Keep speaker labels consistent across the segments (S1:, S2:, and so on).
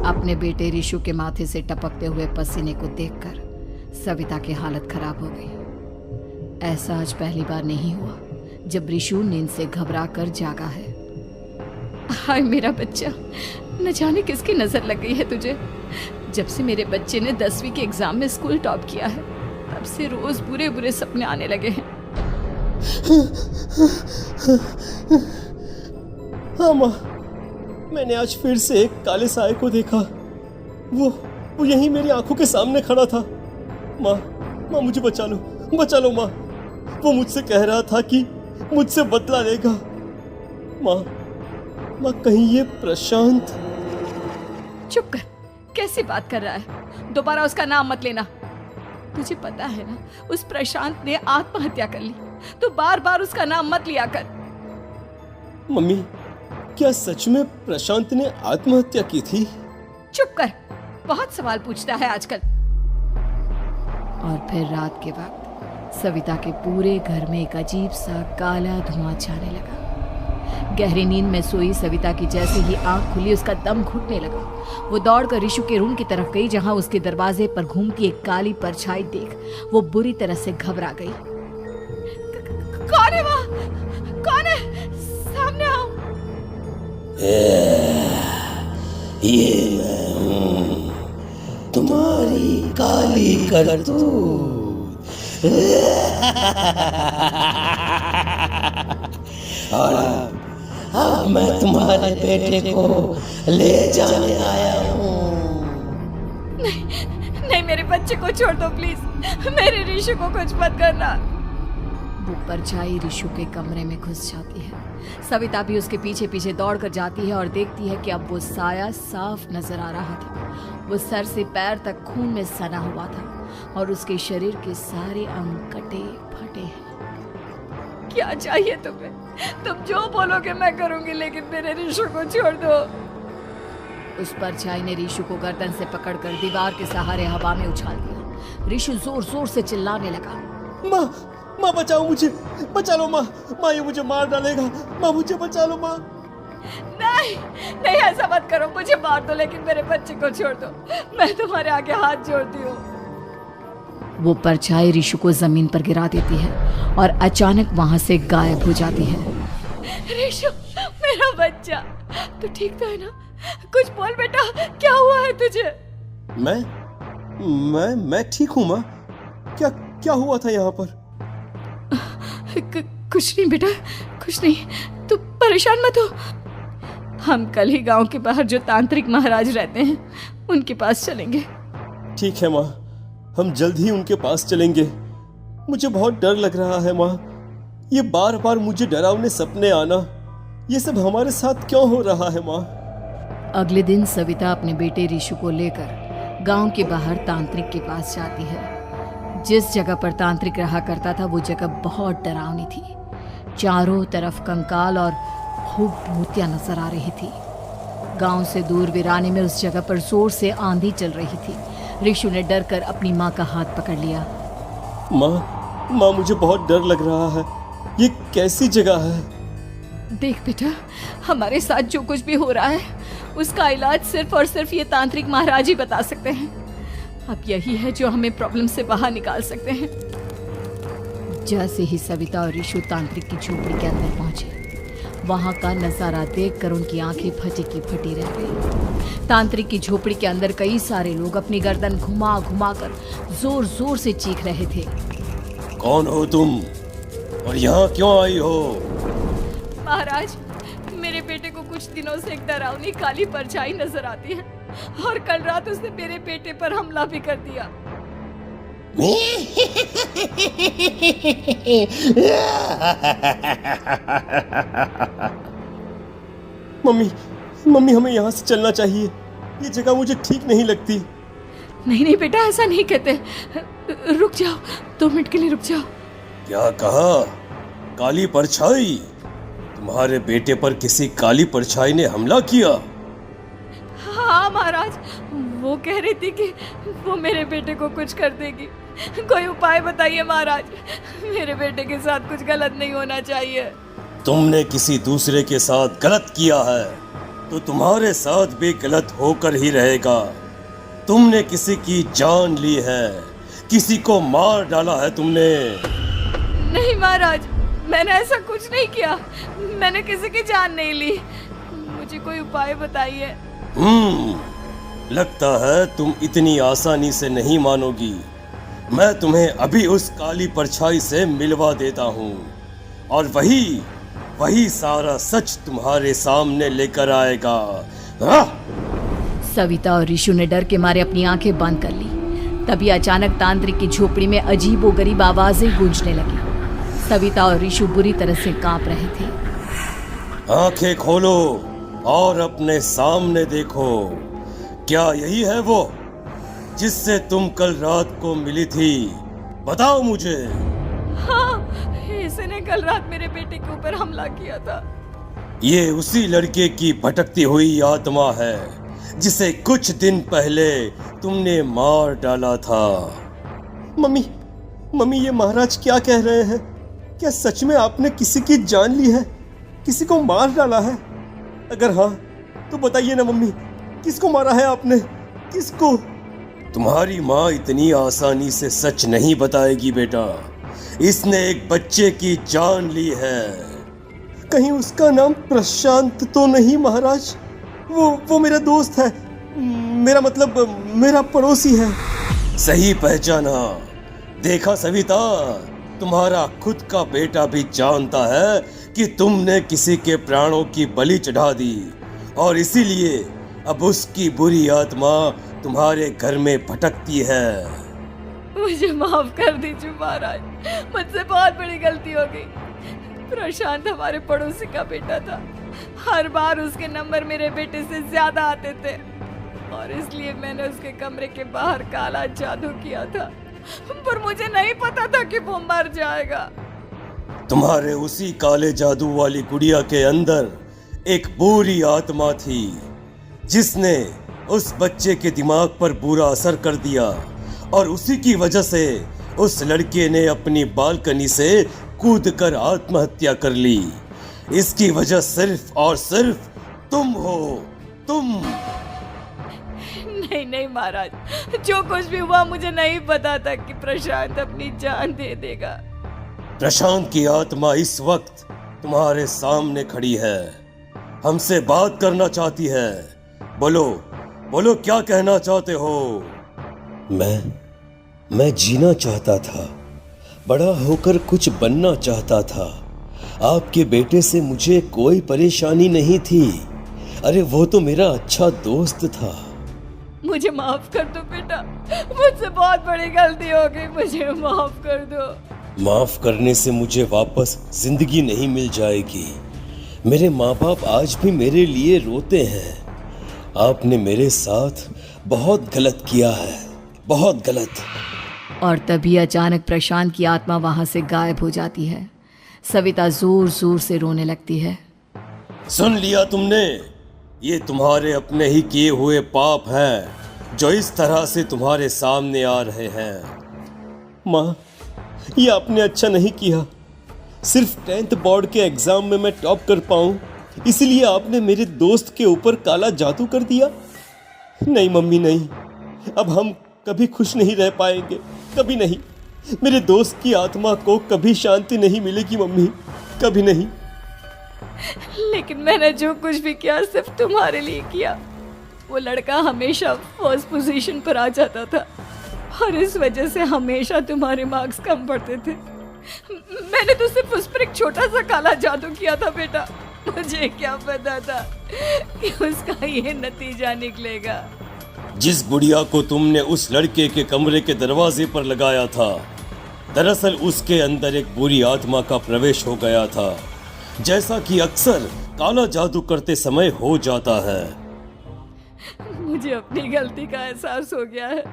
S1: अपने बेटे रिशु के माथे से टपकते हुए पसीने को देखकर सविता की हालत खराब हो गई। ऐसा आज पहली बार नहीं हुआ जब रिशु नींद से घबरा कर जागा है। हाय मेरा बच्चा, न जाने किसकी नजर लग गई है तुझे। जब से मेरे बच्चे ने 10वीं के एग्जाम में स्कूल टॉप किया है तब से रोज बुरे बुरे सपने आने लगे हैं।
S2: हाँ माँ, मैंने आज फिर से एक काले साए को देखा। वो यहीं मेरी आंखों के सामने खड़ा था। माँ मुझे बचा लो माँ। वो मुझसे कह रहा था कि मुझसे बदला लेगा। माँ कहीं ये प्रशांत।
S1: चुप कर, कैसी बात कर रहा है? दोबारा उसका नाम मत लेना। तुझे पता है ना उस प्रशांत ने आत्महत्या कर ली, तो बार बार उसका नाम मत लिया कर।
S2: मम्मी, क्या सच में प्रशांत ने आत्महत्या की थी?
S1: चुप कर, बहुत सवाल पूछता है आजकल। और फिर रात के वक्त सविता के पूरे घर में एक अजीब सा काला धुआं छाने लगा। गहरी नींद में सोई सविता की जैसे ही आंख खुली उसका दम घुटने लगा। वो दौड़कर रिशु के रूम की तरफ गई जहां उसके दरवाजे पर घूमती एक काली परछाई देख वो बुरी तरह से घबरा गई। कौन है वहाँ? कौन है? सामने आओ।
S3: ये मैं हूँ, तुम्हारी काली करतूत। और अब मैं तुम्हारे बेटे को ले जाने आया हूँ।
S1: नहीं, मेरे बच्चे को छोड़ दो प्लीज। मेरे रिशु को कुछ मत करना। वो परछाई रिशु के कमरे में घुस जाती है। सविता भी उसके पीछे पीछे दौड़कर जाती है और देखती है कि अब वो साया साफ नजर आ रहा था। वो सर से पैर तक खून में सना हुआ था और उसके शरीर के सारे अंग कटे फटे हैं। क्या चाहिए तुम्हें? तुम जो बोलोगे मैं करूंगी, लेकिन मेरे रिशु को छोड़ दो। उस परछाई ने रिशु को गर्दन से पकड़कर दीवार के सहारे हवा में उछाल दिया। रिशु जोर जोर से चिल्लाने लगा।
S2: माँ बचाओ मुझे, बचा लो माँ। ये मुझे मार डालेगा। माँ मुझे बचा लो माँ।
S1: नहीं ऐसा मत करो। मुझे मार दो लेकिन मेरे बच्चे को छोड़ दो। मैं तुम्हारे आगे हाथ जोड़ती हूँ। वो परछाई रिशु को जमीन पर गिरा देती है और अचानक वहां से गायब हो जाती है। रिशु, मेरा बच्चा, तू ठीक तो है ना? कुछ बोल बेटा, क्या हुआ है तुझे?
S2: मैं ठीक हूँ माँ। क्या हुआ था यहाँ पर?
S1: कुछ नहीं बेटा, कुछ नहीं। तू परेशान मत हो। हम कल ही गांव के बाहर जो तांत्रिक महाराज रहते हैं उनके पास चलेंगे।
S2: ठीक है माँ, हम जल्द ही उनके पास चलेंगे। मुझे बहुत डर लग रहा है माँ। ये बार बार मुझे डरावने सपने आना, ये सब हमारे साथ क्यों हो रहा है माँ?
S1: अगले दिन सविता अपने बेटे रिशु को लेकर गांव के बाहर तांत्रिक के पास जाती है। जिस जगह पर तांत्रिक रहा करता था वो जगह बहुत डरावनी थी। चारों तरफ कंकाल और भूतियां नजर आ रही थी। गांव से दूर वीराने में उस जगह पर जोर से आंधी चल रही थी। रिशु ने डर कर अपनी माँ का हाथ पकड़ लिया।
S2: माँ मुझे बहुत डर लग रहा है। ये कैसी जगह है?
S1: देख बेटा, हमारे साथ जो कुछ भी हो रहा है उसका इलाज सिर्फ और सिर्फ ये तांत्रिक महाराज ही बता सकते हैं। अब यही है जो हमें प्रॉब्लम से बाहर निकाल सकते हैं। जैसे ही सविता और रिशु तांत्रिक की झोपड़ी के अंदर पहुंचे, वहां का नजारा देखकर उनकी आंखें फटी की फटी रह गई। तांत्रिक की झोपड़ी के अंदर कई सारे लोग अपनी गर्दन घुमा घुमा कर जोर जोर से चीख रहे थे।
S2: कौन हो तुम और यहाँ क्यों आई हो?
S1: महाराज, मेरे बेटे को कुछ दिनों से एक डरावनी काली परछाई नजर आती है और कल रात उसने मेरे बेटे पर हमला भी कर दिया।
S2: मम्मी हमें यहाँ से चलना चाहिए। ये जगह मुझे ठीक नहीं लगती।
S1: नहीं बेटा, ऐसा नहीं कहते। रुक जाओ, 2 मिनट के लिए रुक जाओ।
S2: क्या कहा? काली परछाई? तुम्हारे बेटे पर किसी काली परछाई ने हमला किया?
S1: हाँ महाराज, वो कह रही थी कि वो मेरे बेटे को कुछ कर देगी। कोई उपाय बताइए महाराज, मेरे बेटे के साथ कुछ गलत नहीं होना चाहिए।
S2: तुमने किसी दूसरे के साथ गलत किया है। तो तुम्हारे साथ भी गलत होकर ही रहेगा। तुमने किसी की जान ली है, किसी को मार डाला है तुमने।
S1: नहीं महाराज, मैंने ऐसा कुछ नहीं किया। मैंने किसी की जान नहीं ली। मुझे कोई उपाय बताइए।
S2: लगता है तुम इतनी आसानी से नहीं मानोगी। मैं तुम्हें अभी उस काली परछाई से मिलवा देता हूँ और वही सारा सच तुम्हारे सामने लेकर आएगा। हाँ?
S1: सविता और ऋषु ने डर के मारे अपनी आंखें बंद कर ली। तभी अचानक तांत्रिक की झोपड़ी में अजीबोगरीब आवाजें गूंजने लगी। सविता और ऋषु बुरी तरह से कांप रहे थे।
S2: आंखें खोलो और अपने सामने देखो। क्या यही है वो जिससे तुम कल रात को मिली थी? बताओ मुझे।
S1: हाँ, इसने कल रात मेरे बेटे के ऊपर हमला किया था।
S2: ये उसी लड़के की भटकती हुई आत्मा है जिसे कुछ दिन पहले तुमने मार डाला था। मम्मी, ये महाराज क्या कह रहे हैं? क्या सच में आपने किसी की जान ली है, किसी को मार डाला है? अगर हाँ तो बताइए ना मम्मी, किसको मारा है आपने? किसको? तुम्हारी माँ इतनी आसानी से सच नहीं बताएगी बेटा। इसने एक बच्चे की जान ली है। कहीं उसका नाम प्रशांत तो नहीं महाराज? वो मेरा दोस्त है, मेरा मतलब मेरा पड़ोसी है। सही पहचाना। देखा सविता, तुम्हारा खुद का बेटा भी जानता है कि तुमने किसी के प्राणों की बलि चढ़ा दी और इसीलिए अब उसकी बुरी आत्मा तुम्हारे घर में भटकती है।
S1: मुझे माफ कर दीजिए महाराज, मुझसे बहुत बड़ी गलती हो गई। प्रशांत हमारे पड़ोसी का बेटा था। हर बार उसके नंबर मेरे बेटे से ज्यादा आते थे और इसलिए मैंने उसके कमरे के बाहर काला जादू किया था, पर मुझे नहीं पता था कि वो मर जाएगा।
S2: तुम्हारे उसी काले जादू वाली गुड़िया के अंदर एक बुरी आत्मा थी जिसने उस बच्चे के दिमाग पर बुरा असर कर दिया और उसी की वजह से उस लड़के ने अपनी बालकनी से कूदकर आत्महत्या कर ली। इसकी वजह सिर्फ और सिर्फ तुम हो, तुम।
S1: नहीं महाराज, जो कुछ भी हुआ मुझे नहीं पता था कि प्रशांत अपनी जान दे देगा।
S2: प्रशांत की आत्मा इस वक्त तुम्हारे सामने खड़ी है, हमसे बात करना चाहती है। बोलो क्या कहना चाहते हो? मैं जीना चाहता था, बड़ा होकर कुछ बनना चाहता था। आपके बेटे से मुझे कोई परेशानी नहीं थी। अरे वो तो मेरा अच्छा दोस्त था।
S1: मुझे माफ कर दो बेटा, मुझसे बहुत बड़ी गलती हो गई, मुझे माफ कर दो।
S2: माफ करने से मुझे वापस जिंदगी नहीं मिल जाएगी। मेरे माँ बाप आज भी मेरे लिए रोते हैं। आपने मेरे साथ बहुत गलत किया है, बहुत गलत।
S1: और तभी अचानक प्रशांत की आत्मा वहां से गायब हो जाती है। सविता जोर जोर से रोने लगती है।
S2: सुन लिया तुमने? ये तुम्हारे अपने ही किए हुए पाप हैं जो इस तरह से तुम्हारे सामने आ रहे हैं। माँ, ये आपने अच्छा नहीं किया। सिर्फ 10th बोर्ड के एग्जाम में मैं टॉप कर पाऊँ इसीलिए आपने मेरे दोस्त के ऊपर काला जादू कर दिया। नहीं मम्मी, नहीं, अब हम कभी खुश नहीं रह पाएंगे, कभी नहीं। मेरे दोस्त की आत्मा को कभी शांति नहीं मिलेगी मम्मी, कभी नहीं।
S1: लेकिन मैंने जो कुछ भी किया सिर्फ तुम्हारे लिए किया। वो लड़का हमेशा फर्स्ट पोजीशन पर आ जाता था और इस वजह से हमेशा तुम्हारे मार्क्स कम पड़ते थे। मैंने तो सिर्फ उस पर एक छोटा सा काला जादू किया था बेटा। मुझे क्या पता था कि उसका ये नतीजा निकलेगा।
S2: जिस गुड़िया को तुमने उस लड़के के कमरे के दरवाजे पर लगाया था, दरअसल उसके अंदर एक बुरी आत्मा का प्रवेश हो गया था, जैसा कि अक्सर काला जादू करते समय हो जाता है।
S1: मुझे अपनी गलती का एहसास हो गया है।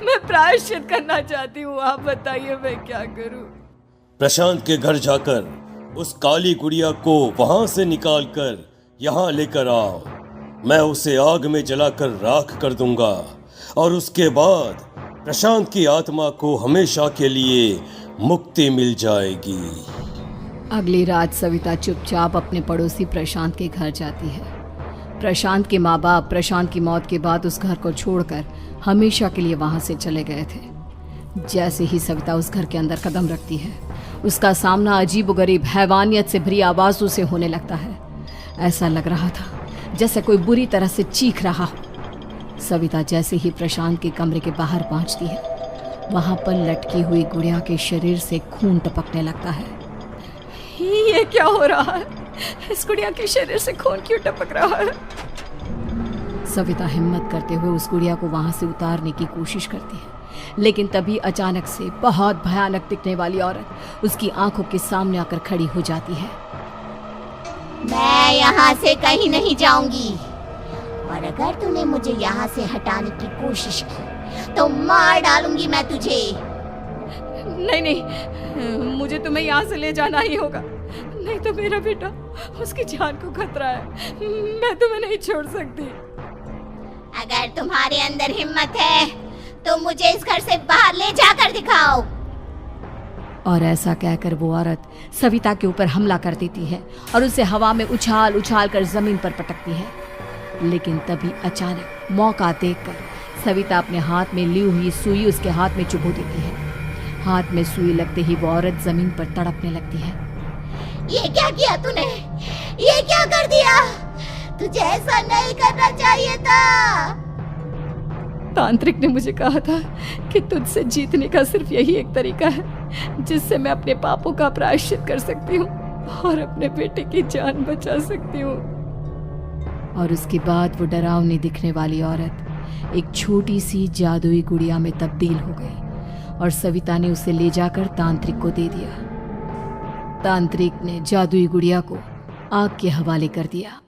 S1: मैं प्रायश्चित करना चाहती हूँ। आप बताइए मैं क्या करूँ?
S2: प्रशांत के घर जाकर उस काली गुड़िया को वहां से निकालकर यहाँ लेकर आओ। मैं उसे आग में जलाकर राख कर दूंगा और उसके बाद प्रशांत की आत्मा को हमेशा के लिए मुक्ति मिल जाएगी।
S1: अगली रात सविता चुपचाप अपने पड़ोसी प्रशांत के घर जाती है। प्रशांत के माँ बाप प्रशांत की मौत के बाद उस घर को छोड़कर हमेशा के लिए वहां से चले गए थे। जैसे ही सविता उस घर के अंदर कदम रखती है, उसका सामना अजीबोगरीब हैवानियत से भरी आवाजों से होने लगता है। ऐसा लग रहा था जैसे कोई बुरी तरह से चीख रहा हो। सविता जैसे ही प्रशांत के कमरे के बाहर पहुंचती है, वहां पर लटकी हुई गुड़िया के शरीर से खून टपकने लगता है। ये क्या हो रहा है? इस गुड़िया के शरीर से खून क्यों टपक रहा है? सविता हिम्मत करते हुए उस गुड़िया को वहां से उतारने की कोशिश करती है, लेकिन तभी अचानक से बहुत भयानक दिखने वाली औरत उसकी आंखों के सामने आकर खड़ी हो जाती है।
S4: मैं यहाँ से कहीं नहीं जाऊंगी, और अगर तूने मुझे यहाँ से हटाने की कोशिश की तो मार डालूंगी मैं तुझे।
S1: नहीं नहीं, मुझे तुम्हें यहाँ से ले जाना ही होगा, नहीं तो मेरा बेटा, उसकी जान को खतरा है। मैं तुम्हें नहीं छोड़ सकती।
S4: अगर तुम्हारे अंदर हिम्मत है तो मुझे इस घर से बाहर ले जाकर दिखाओ।
S1: और ऐसा कहकर वो औरत सविता के ऊपर हमला कर देती है और उसे हवा में उछाल उछाल कर जमीन पर पटकती है। लेकिन तभी अचानक मौका देखकर सविता अपने हाथ में ली हुई सुई उसके हाथ में चुभो देती है। हाथ में सुई लगते ही वो औरत जमीन पर तड़पने लगती है।
S4: ये क्या किया तूने? ये क्या कर दिया? तुझे ऐसा नहीं करना चाहिए था।
S1: तांत्रिक ने मुझे कहा था कि तुझसे जीतने का सिर्फ यही एक तरीका है जिससे मैं अपने पापों का प्रायश्चित कर सकती हूँ और अपने बेटे की जान बचा सकती हूँ। और उसके बाद वो डरावनी दिखने वाली औरत एक छोटी सी जादुई गुड़िया में तब्दील हो गई और सविता ने उसे ले जाकर तांत्रिक को दे दिया। तांत्रिक ने जादुई गुड़िया को आग के हवाले कर दिया।